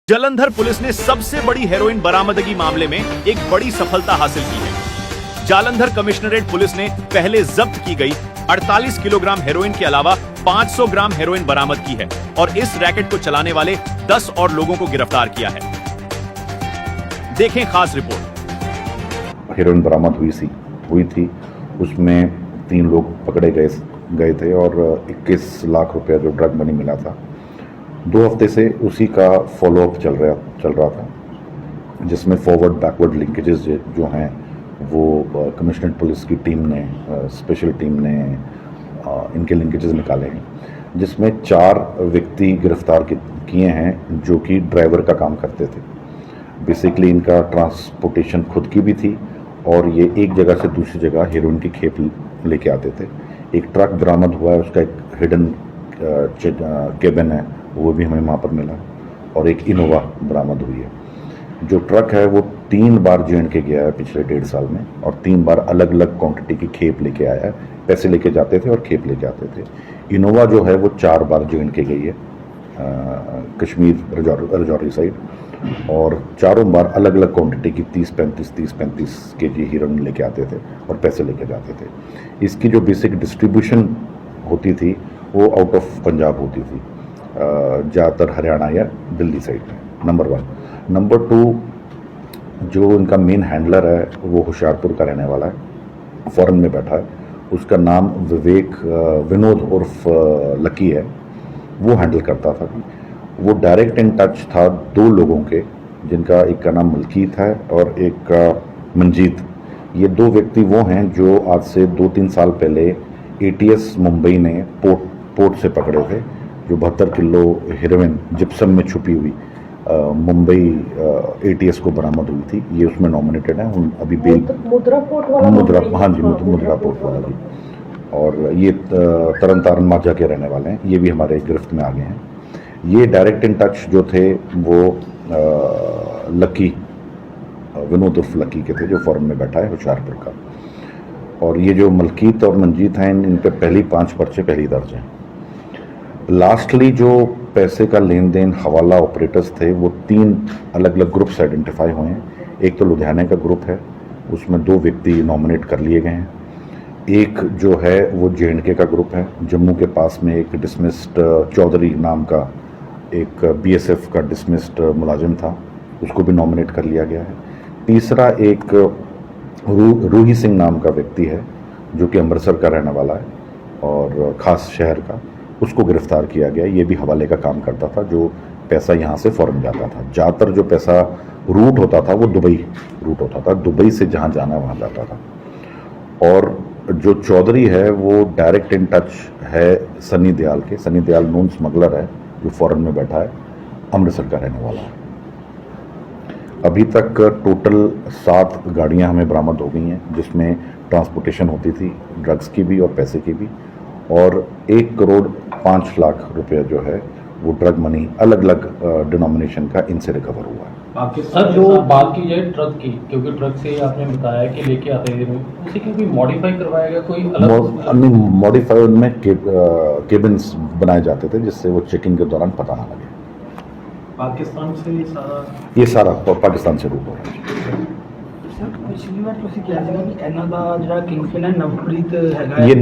Jalandhar police ने सबसे बड़ी हेरोइन बरामदगी मामले में एक बड़ी सफलता हासिल की है। जालंधर कमिश्नरेट पुलिस ने पहले जब्त की गई 48 किलोग्राम हेरोइन के अलावा 500 ग्राम हेरोइन बरामद की है और इस रैकेट को चलाने वाले 10 और लोगों को गिरफ्तार किया है। देखें खास रिपोर्ट। हेरोइन बरामद हुई थी, उसमें 3 लोग पकड़े गए थे और 21 लाख रुपया जो ड्रग मनी मिला था। 2 हफ्ते से उसी का फॉलोअप चल रहा था, जिसमें फॉरवर्ड बैकवर्ड लिंकेजेस जो हैं वो कमिश्नरेट पुलिस की टीम ने, स्पेशल टीम ने इनके लिंकेजेस निकाले हैं, जिसमें 4 व्यक्ति गिरफ्तार किए हैं जो कि ड्राइवर का काम करते थे। बेसिकली इनका ट्रांसपोर्टेशन खुद की भी थी और ये एक जगह से दूसरी जगह हेरोइन की खेप लेके आते थे। एक ट्रक बरामद हुआ है, उसका एक हिडन केबिन है, वो भी हमें वहाँ पर मिला और एक इनोवा बरामद हुई है। जो ट्रक है वो 3 बार J&K गया है पिछले 1.5 साल में और 3 बार अलग अलग क्वांटिटी की खेप लेके आया है। पैसे लेके जाते थे और खेप लेके आते थे। इनोवा जो है वो 4 बार J&K गई है, कश्मीर रजौरी साइड, और चारों बार अलग अलग क्वांटिटी की 30-35 kg हीरोइन लेके आते थे और पैसे लेके जाते थे। इसकी जो बेसिक डिस्ट्रीब्यूशन होती थी वो आउट ऑफ पंजाब होती थी, ज़्यादातर हरियाणा या दिल्ली साइड में, नंबर 1। नंबर 2, जो इनका मेन हैंडलर है वो होशियारपुर का रहने वाला है, फॉरेन में बैठा है। उसका नाम विनोद उर्फ लकी है, वो हैंडल करता था। वो डायरेक्ट इन टच था 2 लोगों के, जिनका एक का नाम मलकीत है और एक का मंजीत। ये 2 व्यक्ति वो हैं जो आज से 2-3 साल पहले ATS मुंबई ने पोर्ट से पकड़े थे, जो 72 किलो हेरोइन जिप्सम में छुपी हुई मुंबई ATS को बरामद हुई थी। ये उसमें नॉमिनेटेड है। अभी बेल मुद्रा पोर्ट वाला, हाँ जी, मुद्रा पोर्ट वाला जी। और ये तरन तारण मार्जा के रहने वाले हैं, ये भी हमारे गिरफ्त में आ गए हैं। ये डायरेक्ट इन टच जो थे वो लकी, विनोद उर्फ लकी के थे, जो फॉरेन में बैठा है होशियारपुर का। और ये जो मलकीत और मंजीत हैं, इन पे पहली 5 पर्चे पहली दर्ज हैं। लास्टली जो पैसे का लेन देन हवाला ऑपरेटर्स थे वो 3 अलग अलग ग्रुप्स आइडेंटिफाई हुए हैं। एक तो लुधियाना का ग्रुप है, उसमें 2 व्यक्ति नॉमिनेट कर लिए गए हैं। एक जो है वो J&K का ग्रुप है। जम्मू के पास में एक डिसमिस्ड चौधरी नाम का एक BSF का डिसमिस्ड मुलाजिम था, उसको भी नॉमिनेट कर लिया गया है। तीसरा एक रूही सिंह नाम का व्यक्ति है जो कि अमृतसर का रहने वाला है और ख़ास शहर का, उसको गिरफ्तार किया गया। ये भी हवाले का काम करता था, जो पैसा यहाँ से फ़ौरन जाता था। ज़्यादातर जो पैसा रूट होता था वो दुबई रूट होता था, दुबई से जहाँ जाना वहाँ जाता था। और जो चौधरी है वो डायरेक्ट इन टच है सनी दयाल के। सनी दयाल नोन स्मगलर है जो फॉरेन में बैठा है, अमृतसर का रहने वाला है। अभी तक टोटल 7 गाड़ियाँ हमें बरामद हो गई हैं, जिसमें ट्रांसपोर्टेशन होती थी ड्रग्स की भी और पैसे की भी, और 1 करोड़ 5 लाख रुपया जो है वो ड्रग मनी अलग अलग डिनोमिनेशन का इनसे रिकवर हुआ है। सर, जो बात की जाए ट्रक की, क्योंकि ट्रक से आपने बताया कि लेके आते थे, उसे क्योंकि मॉडिफाई करवाया गया कोई अलग? मॉडिफाई उनमें केबिन्स बनाए जाते थे जिससे वो चेकिंग के दौरान पता ना लगे। पाकिस्तान से ये सारा पाकिस्तान से रूट हो रहा है। पिछली बार ਤੁਸੀਂ ਕਿਹਾ ਸੀਗਾ ਕਿ ਇਹਨਾਂ ਦਾ ਜਿਹੜਾ ਕਿੰਗਪਿਨ ਹੈ ਨਵਪ੍ਰੀਤ ਹੈਗਾ, ये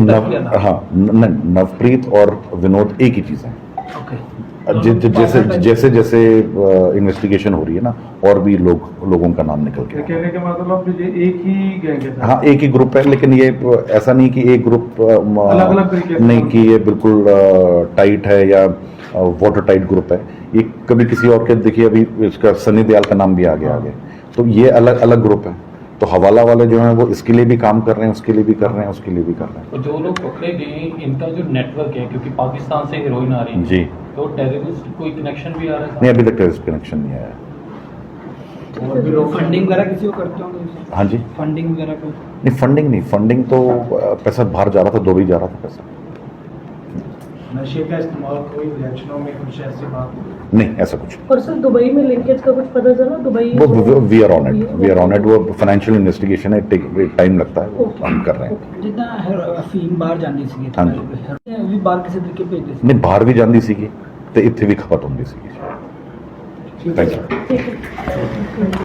नवप्रीत और विनोद एक ही चीज़ है। जैसे जैसे इन्वेस्टिगेशन हो रही है ना, और भी लोगों का नाम निकल के कहने का मतलब ये एक ही गैंग है? हाँ, एक ही ग्रुप है, लेकिन ये ऐसा नहीं कि एक ग्रुप अलग तरीके नहीं कि ये बिल्कुल टाइट है या वाटर टाइट ग्रुप है। ये कभी किसी और के, देखिए अभी इसका सनी दयाल का नाम भी आ गया आगे, तो ये अलग अलग ग्रुप है। तो हवाला वाले जो हैं वो इसके लिए भी काम कर रहे हैं, उसके लिए भी कर रहे हैं, उसके लिए भी कर रहे हैं। तो जो लोग पकड़े गए इनका जो नेटवर्क है, क्योंकि पाकिस्तान से हीरोइन आ रही है जी, तो टेररिस्ट कोई कनेक्शन भी आ रहा है? नहीं, अभी तक टेररिस्ट कनेक्शन नहीं आया। और भी लोग फंडिंग वगैरह किसी को करते होंगे? हाँ जी, फंडिंग वगैरह को? नहीं, फंडिंग तो पैसा बाहर जा रहा था, दुबई जा रहा था पैसा। नशे का इस्तेमाल कोई इलेक्शनों में कुछ ऐसी बात? नहीं, ऐसा कुछ। और सर दुबई में लिंकेज का कुछ पता चला? दुबई वो वी आर ऑन इट। वो फाइनेंशियल इन्वेस्टिगेशन है, टाइम लगता है, वो हम कर रहे हैं। जितना अफीम बाहर जानी सी, हाँ जी, भी बाहर किसी तरीके भेजते नहीं, बाहर भी जाती सी ते इत्थे भी खपत होंदी सी। Thank you